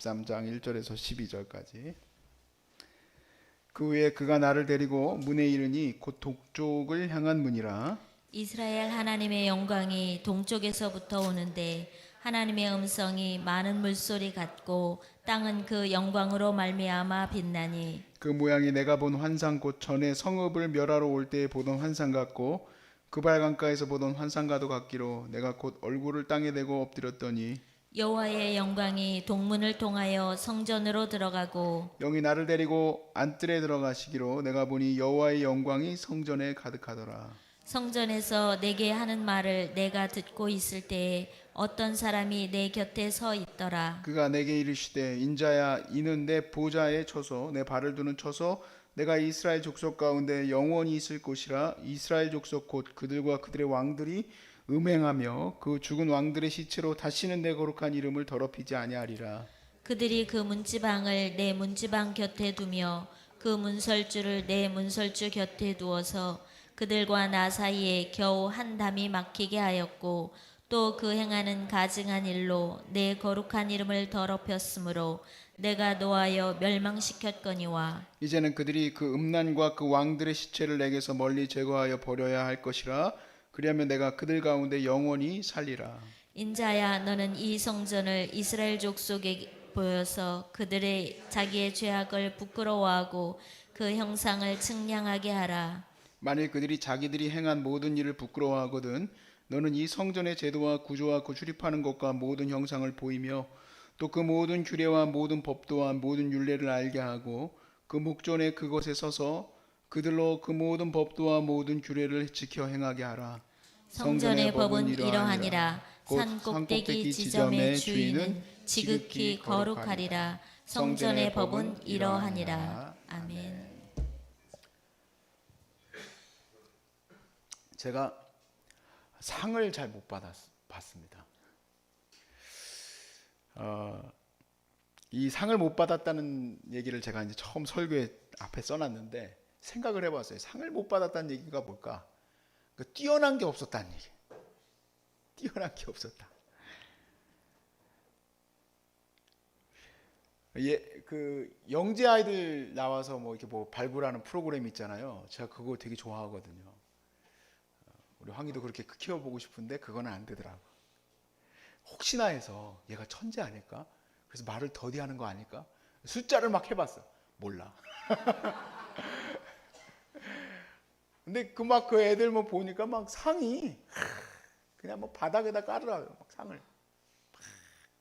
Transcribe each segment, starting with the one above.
13장 1절에서 12절까지. 그 후에 그가 나를 데리고 문에 이르니 곧 동쪽을 향한 문이라. 이스라엘 하나님의 영광이 동쪽에서부터 오는데 하나님의 음성이 많은 물소리 같고 땅은 그 영광으로 말미암아 빛나니 그 모양이 내가 본 환상 곧 전에 성읍을 멸하러 올 때에 보던 환상 같고 그발 강가에서 보던 환상과도 같기로 내가 곧 얼굴을 땅에 대고 엎드렸더니 여호와의 영광이 동문을 통하여 성전으로 들어가고 영이 나를 데리고 안뜰에 들어가시기로 내가 보니 여호와의 영광이 성전에 가득하더라. 성전에서 내게 하는 말을 내가 듣고 있을 때에 어떤 사람이 내 곁에 서 있더라. 그가 내게 이르시되 인자야 이는 내 보좌에 쳐서 내 발을 두는 쳐서 내가 이스라엘 족속 가운데 영원히 있을 곳이라. 이스라엘 족속 곧 그들과 그들의 왕들이 음행하며 그 죽은 왕들의 시체로 다시는 내 거룩한 이름을 더럽히지 아니하리라. 그들이 그 문지방을 내 문지방 곁에 두며 그 문설주를 내 문설주 곁에 두어서 그들과 나 사이에 겨우 한 담이 막히게 하였고 또 그 행하는 가증한 일로 내 거룩한 이름을 더럽혔으므로 내가 노하여 멸망시켰거니와 이제는 그들이 그 음란과 그 왕들의 시체를 내게서 멀리 제거하여 버려야 할 것이라. 그리하면 내가 그들 가운데 영원히 살리라. 인자야 너는 이 성전을 이스라엘 족속에 보여서 그들의 자기의 죄악을 부끄러워하고 그 형상을 측량하게 하라. 만일 그들이 자기들이 행한 모든 일을 부끄러워하거든 너는 이 성전의 제도와 구조와 그 출입하는 것과 모든 형상을 보이며 또 그 모든 규례와 모든 법도와 모든 율례를 알게 하고 그 목전에 그것에 서서 그들로 그 모든 법도와 모든 규례를 지켜 행하게 하라. 성전의 법은 이러하니라. 산 꼭대기 지점의 주인은 지극히 거룩하리라. 성전의 법은 이러하니라. 아멘. 제가 상을 잘 못 받았습니다. 이 상을 못 받았다는 얘기를 제가 이제 처음 설교에 앞에 써놨는데 생각을 해봤어요. 상을 못 받았다는 얘기가 뭘까? 그러니까 뛰어난 게 없었다는 얘기. 뛰어난 게 없었다. 그 영재 아이들 나와서 뭐 이렇게 뭐 발굴하는 프로그램 있잖아요. 제가 그거 되게 좋아하거든요. 우리 황희도 그렇게 키워보고 싶은데 그거는 안 되더라고. 혹시나 해서 얘가 천재 아닐까? 그래서 말을 더디하는 거 아닐까? 숫자를 막 해봤어. 몰라. 근데 그 애들 뭐 보니까 막 상이 그냥 뭐 바닥에다 깔으라고요. 막 상을.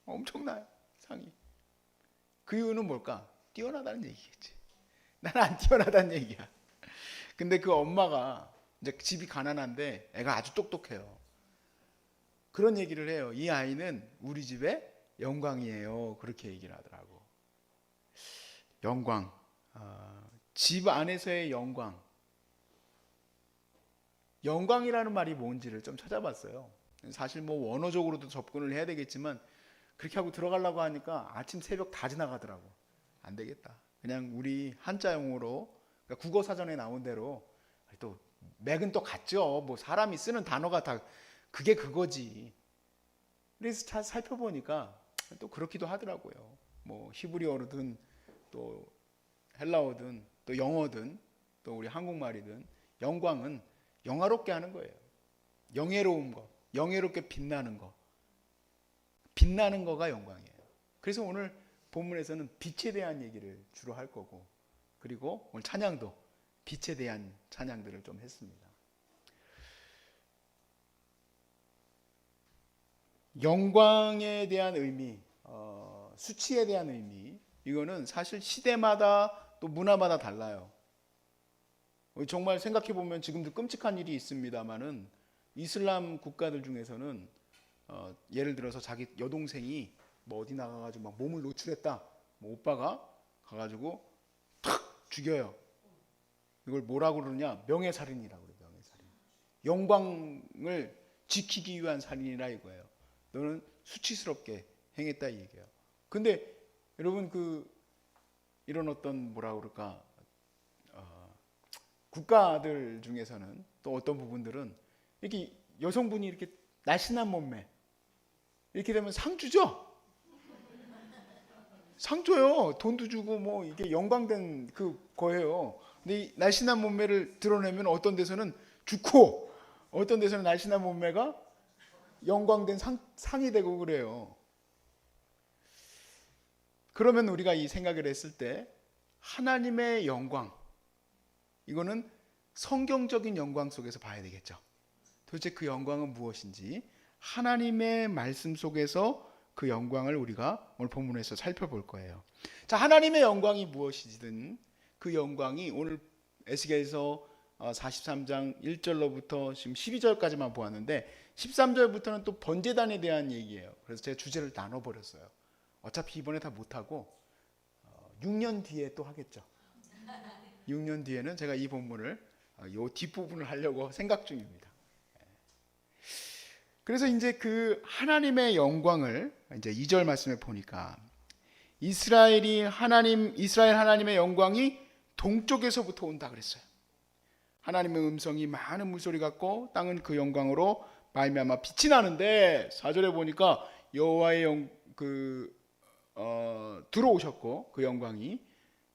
엄청나요. 상이. 그 이유는 뭘까? 뛰어나다는 얘기겠지. 나는 안 뛰어나다는 얘기야. 근데 그 엄마가 이제 집이 가난한데 애가 아주 똑똑해요. 그런 얘기를 해요. 이 아이는 우리 집의 영광이에요. 그렇게 얘기를 하더라고. 영광. 집 안에서의 영광. 영광이라는 말이 뭔지를 좀 찾아봤어요. 사실 뭐 원어적으로도 접근을 해야 되겠지만 그렇게 하고 들어가려고 하니까 아침 새벽 다 지나가더라고. 안 되겠다. 그냥 우리 한자 용어로 그러니까 국어 사전에 나온 대로 또 맥은 또 같죠. 뭐 사람이 쓰는 단어가 다 그게 그거지. 그래서 잘 살펴보니까 또 그렇기도 하더라고요. 뭐 히브리어든 또 헬라어든 또 영어든 또 우리 한국말이든 영광은 영화롭게 하는 거예요. 영예로운 거, 영예롭게 빛나는 거. 빛나는 거가 영광이에요. 그래서 오늘 본문에서는 빛에 대한 얘기를 주로 할 거고 그리고 오늘 찬양도 빛에 대한 찬양들을 좀 했습니다. 영광에 대한 의미, 수치에 대한 의미, 이거는 사실 시대마다 또 문화마다 달라요. 정말 생각해 보면 지금도 끔찍한 일이 있습니다만은 이슬람 국가들 중에서는 예를 들어서 자기 여동생이 뭐 어디 나가가지고 막 몸을 노출했다, 뭐 오빠가 가가지고 탁 죽여요. 이걸 뭐라고 그러냐? 명예살인이라고 그래요. 명예살인. 영광을 지키기 위한 살인이라 이거예요. 너는 수치스럽게 행했다 이 얘기예요. 근데 여러분 이런 어떤 뭐라 그럴까 국가들 중에서는 또 어떤 부분들은 이렇게 여성분이 이렇게 날씬한 몸매 이렇게 되면 상 주죠. 상 줘요. 돈도 주고 뭐 이게 영광된 그 거예요. 근데 이 날씬한 몸매를 드러내면 어떤 데서는 죽고 어떤 데서는 날씬한 몸매가 영광된 상이 되고 그래요. 그러면 우리가 이 생각을 했을 때 하나님의 영광, 이거는 성경적인 영광 속에서 봐야 되겠죠. 도대체 그 영광은 무엇인지 하나님의 말씀 속에서 그 영광을 우리가 오늘 본문에서 살펴볼 거예요. 자, 하나님의 영광이 무엇이든 그 영광이 오늘 에스겔서 43장 1절로부터 지금 12절까지만 보았는데 13절부터는 또 번제단에 대한 얘기예요. 그래서 제가 주제를 나눠버렸어요. 어차피 이번에 다 못하고 6년 뒤에 또 하겠죠. 6년 뒤에는 제가 이 본문을 요 뒷부분을 하려고 생각 중입니다. 그래서 이제 그 하나님의 영광을 이제 2절 말씀에 보니까 이스라엘 하나님의 영광이 동쪽에서부터 온다 그랬어요. 하나님의 음성이 많은 물소리 같고 땅은 그 영광으로 말미암아 빛이 나는데 4절에 보니까 여호와의 들어오셨고 그 영광이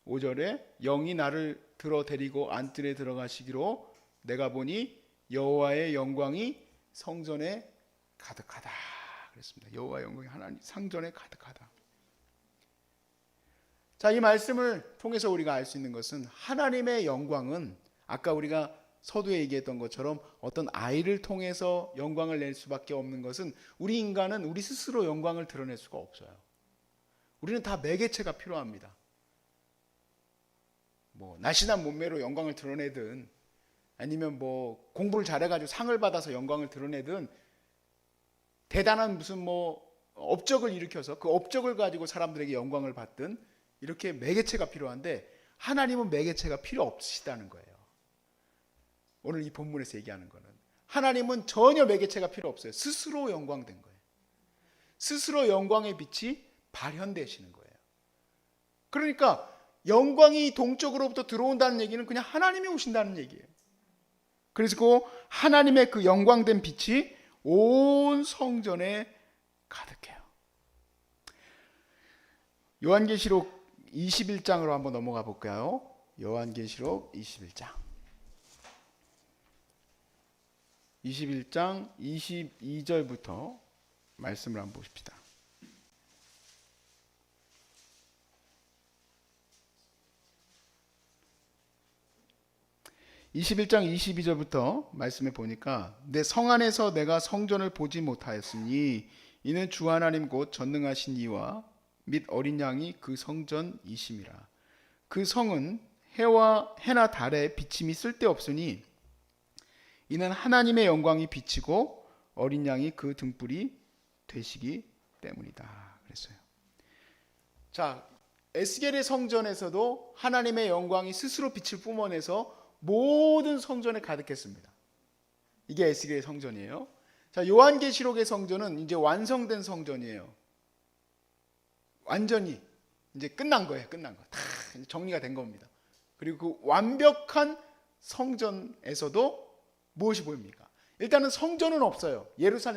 5절에 영이 나를 들어 데리고 안뜰에 들어가시기로 내가 보니 여호와의 영광이 성전에 가득하다 그랬습니다. 여호와의 영광이 하나님 상전에 가득하다. 자, 이 말씀을 통해서 우리가 알 수 있는 것은 하나님의 영광은 아까 우리가 서두에 얘기했던 것처럼 어떤 아이를 통해서 영광을 낼 수밖에 없는 것은 우리 인간은 우리 스스로 영광을 드러낼 수가 없어요. 우리는 다 매개체가 필요합니다. 뭐 날씬한 몸매로 영광을 드러내든 아니면 뭐 공부를 잘해가지고 상을 받아서 영광을 드러내든 대단한 무슨 뭐 업적을 일으켜서 그 업적을 가지고 사람들에게 영광을 받든 이렇게 매개체가 필요한데 하나님은 매개체가 필요 없으시다는 거예요. 오늘 이 본문에서 얘기하는 거는 하나님은 전혀 매개체가 필요 없어요. 스스로 영광된 거예요. 스스로 영광의 빛이 발현되시는 거예요. 그러니까 영광이 동쪽으로부터 들어온다는 얘기는 그냥 하나님이 오신다는 얘기예요. 그래서 그 하나님의 그 영광된 빛이 온 성전에 가득해요. 요한계시록 21장으로 한번 넘어가 볼까요? 요한계시록 21장 22절부터 말씀을 한번 보십시다. 21장 22절부터 말씀해 보니까 내 성 안에서 내가 성전을 보지 못하였으니 이는 주 하나님 곧 전능하신 이와 및 어린 양이 그 성전이심이라. 그 성은 해나 달의 비침이 쓸데없으니 이는 하나님의 영광이 비치고 어린 양이 그 등불이 되시기 때문이다 그랬어요. 자, 에스겔의 성전에서도 하나님의 영광이 스스로 빛을 뿜어내서 모든 성전에 가득했습니다. 이게 에스겔의 성전이에요. 자, 요한계시록의 성전은 이제 완성된 성전이에요. 완전히 이제 끝난 거예요. 끝난 거. 다 정리가 된 겁니다. 그리고 그 완벽한 성전에서도 무엇이 보입니까? 일단은 성전은 없어요.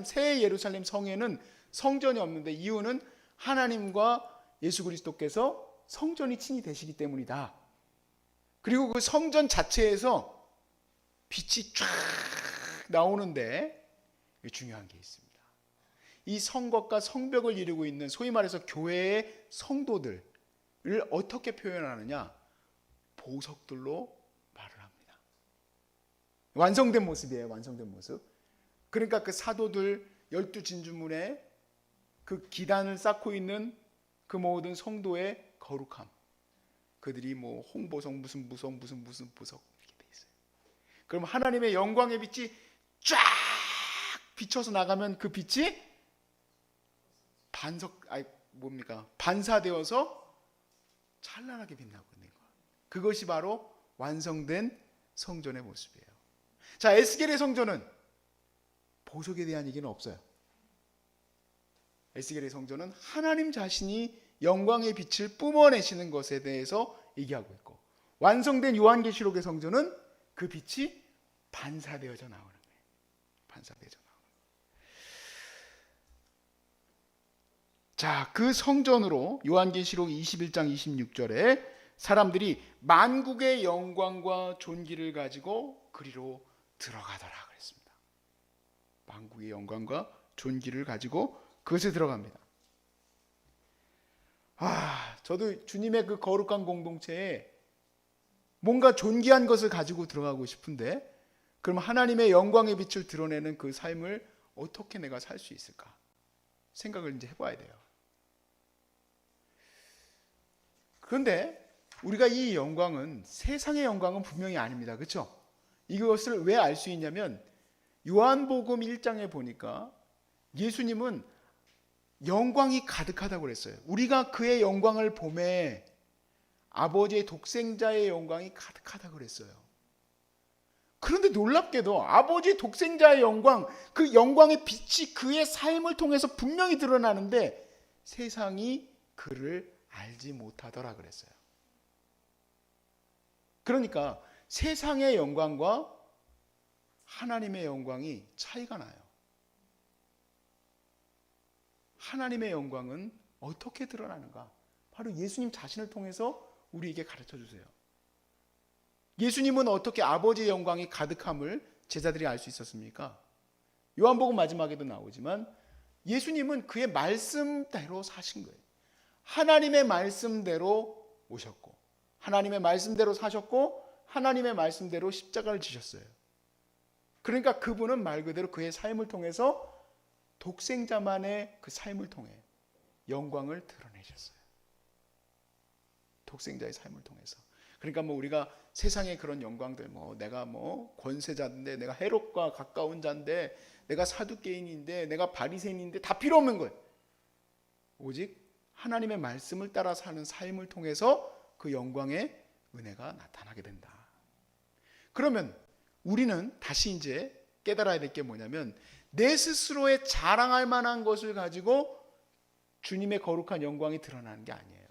새 예루살렘 성에는 성전이 없는데 이유는 하나님과 예수 그리스도께서 성전이 친히 되시기 때문이다. 그리고 그 성전 자체에서 빛이 쫙 나오는데 중요한 게 있습니다. 이 성곽과 성벽을 이루고 있는 소위 말해서 교회의 성도들을 어떻게 표현하느냐? 보석들로 말을 합니다. 완성된 모습이에요. 완성된 모습. 그러니까 그 사도들 12진주문에 그 기단을 쌓고 있는 그 모든 성도의 거룩함. 그들이 뭐 홍보석 무슨 보석 이렇게 돼 있어요. 그럼 하나님의 영광의 빛이 쫙 비춰서 나가면 그 빛이 반사되어서 찬란하게 빛나고 있는 거예요. 그것이 바로 완성된 성전의 모습이에요. 자, 에스겔의 성전은 보석에 대한 얘기는 없어요. 에스겔의 성전은 하나님 자신이 영광의 빛을 뿜어내시는 것에 대해서 얘기하고 있고, 완성된 요한계시록의 성전은 그 빛이 반사되어져 나오는 거예요. 반사되어져 나오는 거예요. 자, 그 성전으로 요한계시록 21장 26절에 사람들이 만국의 영광과 존귀를 가지고 그리로 들어가더라 그랬습니다. 만국의 영광과 존귀를 가지고 그것에 들어갑니다. 저도 주님의 그 거룩한 공동체에 뭔가 존귀한 것을 가지고 들어가고 싶은데, 그럼 하나님의 영광의 빛을 드러내는 그 삶을 어떻게 내가 살 수 있을까 생각을 이제 해봐야 돼요. 그런데 우리가 이 영광은 세상의 영광은 분명히 아닙니다. 그렇죠? 이것을 왜 알 수 있냐면 요한복음 1장에 보니까 예수님은 영광이 가득하다고 그랬어요. 우리가 그의 영광을 보매 아버지의 독생자의 영광이 가득하다고 그랬어요. 그런데 놀랍게도 아버지의 독생자의 영광, 그 영광의 빛이 그의 삶을 통해서 분명히 드러나는데 세상이 그를 알지 못하더라 그랬어요. 그러니까 세상의 영광과 하나님의 영광이 차이가 나요. 하나님의 영광은 어떻게 드러나는가? 바로 예수님 자신을 통해서 우리에게 가르쳐 주세요. 예수님은 어떻게 아버지의 영광이 가득함을 제자들이 알 수 있었습니까? 요한복음 마지막에도 나오지만 예수님은 그의 말씀대로 사신 거예요. 하나님의 말씀대로 오셨고, 하나님의 말씀대로 사셨고, 하나님의 말씀대로 십자가를 지셨어요. 그러니까 그분은 말 그대로 그의 삶을 통해서 독생자만의 그 삶을 통해 영광을 드러내셨어요. 독생자의 삶을 통해서. 그러니까 우리가 세상의 그런 영광들, 내가 권세자인데, 내가 헤롯과 가까운 자인데, 내가 사두개인인데, 내가 바리새인인데 다 필요 없는 거예요. 오직 하나님의 말씀을 따라 사는 삶을 통해서 그 영광의 은혜가 나타나게 된다. 그러면 우리는 다시 이제 깨달아야 될 게 뭐냐면, 내 스스로의 자랑할 만한 것을 가지고 주님의 거룩한 영광이 드러나는 게 아니에요.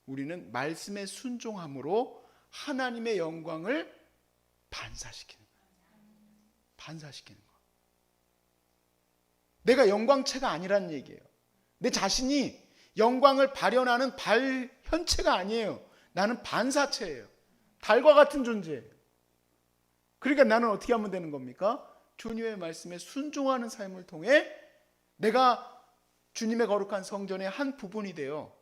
우리는 말씀의 순종함으로 하나님의 영광을 반사시키는 거예요. 반사시키는 거. 내가 영광체가 아니라는 얘기예요. 내 자신이 영광을 발현하는 발현체가 아니에요. 나는 반사체예요. 달과 같은 존재예요. 그러니까 나는 어떻게 하면 되는 겁니까? 주님의 말씀에 순종하는 삶을 통해 내가 주님의 거룩한 성전의 한 부분이 되어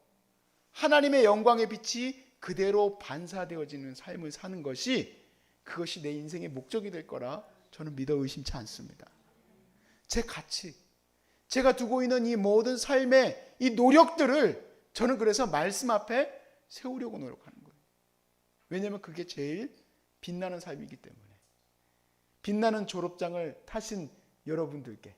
하나님의 영광의 빛이 그대로 반사되어지는 삶을 사는 것이, 그것이 내 인생의 목적이 될 거라 저는 믿어 의심치 않습니다. 제 가치, 제가 두고 있는 이 모든 삶의 이 노력들을 저는 그래서 말씀 앞에 세우려고 노력하는 거예요. 왜냐하면 그게 제일 빛나는 삶이기 때문에. 빛나는 졸업장을 타신 여러분들께,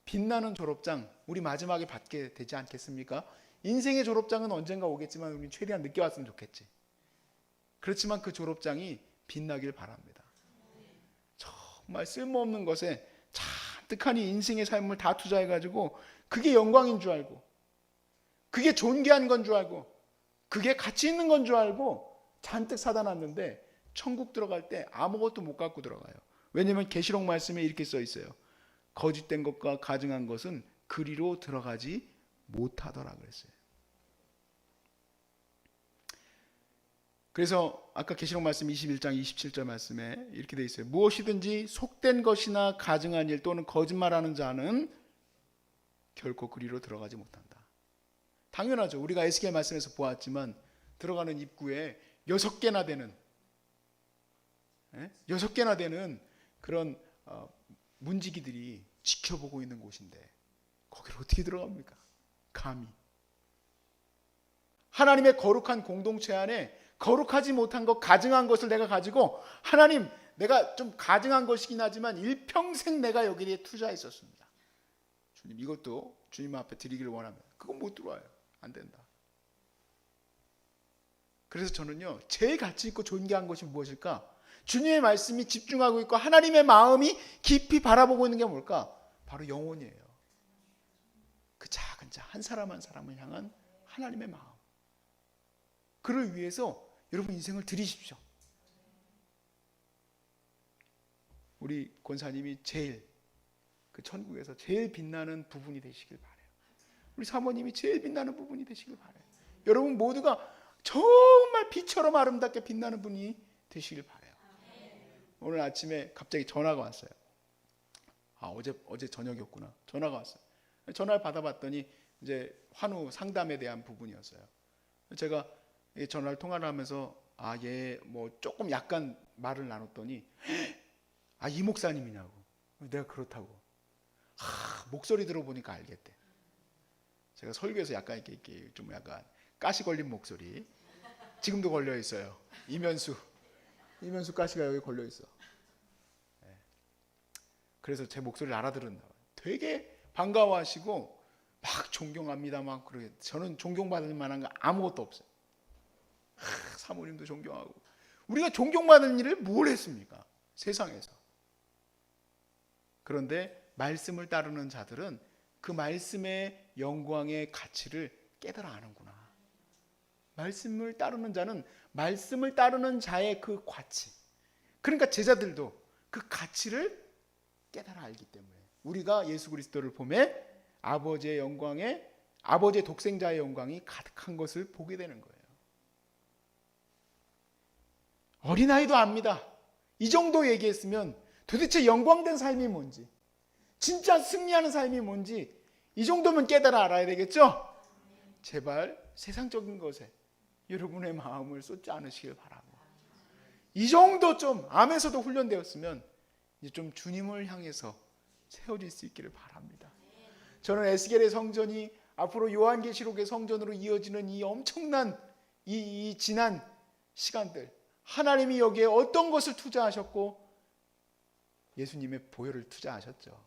빛나는 졸업장 우리 마지막에 받게 되지 않겠습니까? 인생의 졸업장은 언젠가 오겠지만 우리는 최대한 늦게 왔으면 좋겠지. 그렇지만 그 졸업장이 빛나길 바랍니다. 정말 쓸모없는 것에 잔뜩한 이 인생의 삶을 다 투자해가지고 그게 영광인 줄 알고, 그게 존귀한 건 줄 알고, 그게 가치 있는 건 줄 알고 잔뜩 사다 놨는데 천국 들어갈 때 아무것도 못 갖고 들어가요. 왜냐하면 계시록 말씀에 이렇게 써 있어요. 거짓된 것과 가증한 것은 그리로 들어가지 못하더라 그랬어요. 그래서 아까 계시록 말씀 21장 27절 말씀에 이렇게 돼 있어요. 무엇이든지 속된 것이나 가증한 일 또는 거짓말하는 자는 결코 그리로 들어가지 못한다. 당연하죠. 우리가 에스겔 말씀에서 보았지만 들어가는 입구에 6개나 되는 그런 문지기들이 지켜보고 있는 곳인데 거기를 어떻게 들어갑니까? 감히. 하나님의 거룩한 공동체 안에 거룩하지 못한 것, 가증한 것을 내가 가지고, 하나님, 내가 좀 가증한 것이긴 하지만 일평생 내가 여기에 투자했었습니다. 주님, 이것도 주님 앞에 드리기를 원합니다. 그건 못 들어와요. 안 된다. 그래서 저는요, 제일 가치 있고 존귀한 것이 무엇일까? 주님의 말씀이 집중하고 있고 하나님의 마음이 깊이 바라보고 있는 게 뭘까? 바로 영혼이에요. 그 작은 자 한 사람 한 사람을 향한 하나님의 마음. 그를 위해서 여러분 인생을 드리십시오. 우리 권사님이 제일 그 천국에서 제일 빛나는 부분이 되시길 바라요. 우리 사모님이 제일 빛나는 부분이 되시길 바라요. 여러분 모두가 정말 빛처럼 아름답게 빛나는 분이 되시길 바라요. 오늘 아침에 갑자기 전화가 왔어요. 어제 저녁이었구나. 전화가 왔어요. 전화를 받아봤더니 이제 환우 상담에 대한 부분이었어요. 제가 전화를 통화를 하면서 얘 뭐 조금 약간 말을 나눴더니 이 목사님이냐고. 내가 그렇다고. 목소리 들어보니까 알겠대. 제가 설교에서 약간 이렇게 좀 약간 가시 걸린 목소리. 지금도 걸려 있어요. 이면수 가시가 여기 걸려 있어. 그래서 제 목소리를 알아들었나 봐요. 되게 반가워하시고 막 존경합니다 막 그러게. 저는 존경받을 만한 거 아무것도 없어요. 사모님도 존경하고. 우리가 존경받는 일을 뭘 했습니까? 세상에서. 그런데 말씀을 따르는 자들은 그 말씀의 영광의 가치를 깨달아 아는구나. 말씀을 따르는 자는 말씀을 따르는 자의 그 가치. 그러니까 제자들도 그 가치를 깨달아 알기 때문에 우리가 예수 그리스도를 보매 아버지의 영광에 아버지의 독생자의 영광이 가득한 것을 보게 되는 거예요. 어린아이도 압니다. 이 정도 얘기했으면 도대체 영광된 삶이 뭔지, 진짜 승리하는 삶이 뭔지 이 정도면 깨달아 알아야 되겠죠? 제발 세상적인 것에 여러분의 마음을 쏟지 않으시길 바라고, 이 정도 좀 암에서도 훈련되었으면 이제 좀 주님을 향해서 세워질 수 있기를 바랍니다. 저는 에스겔의 성전이 앞으로 요한계시록의 성전으로 이어지는 이 엄청난 이 지난 시간들, 하나님이 여기에 어떤 것을 투자하셨고 예수님의 보혈을 투자하셨죠.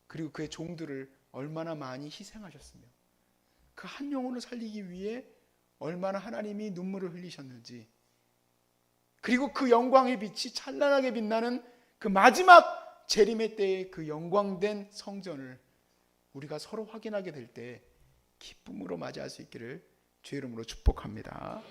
그리고 그의 종들을 얼마나 많이 희생하셨으며 그 한 영혼을 살리기 위해 얼마나 하나님이 눈물을 흘리셨는지, 그리고 그 영광의 빛이 찬란하게 빛나는 그 마지막 재림의 때의 그 영광된 성전을 우리가 서로 확인하게 될 때 기쁨으로 맞이할 수 있기를 주의 이름으로 축복합니다.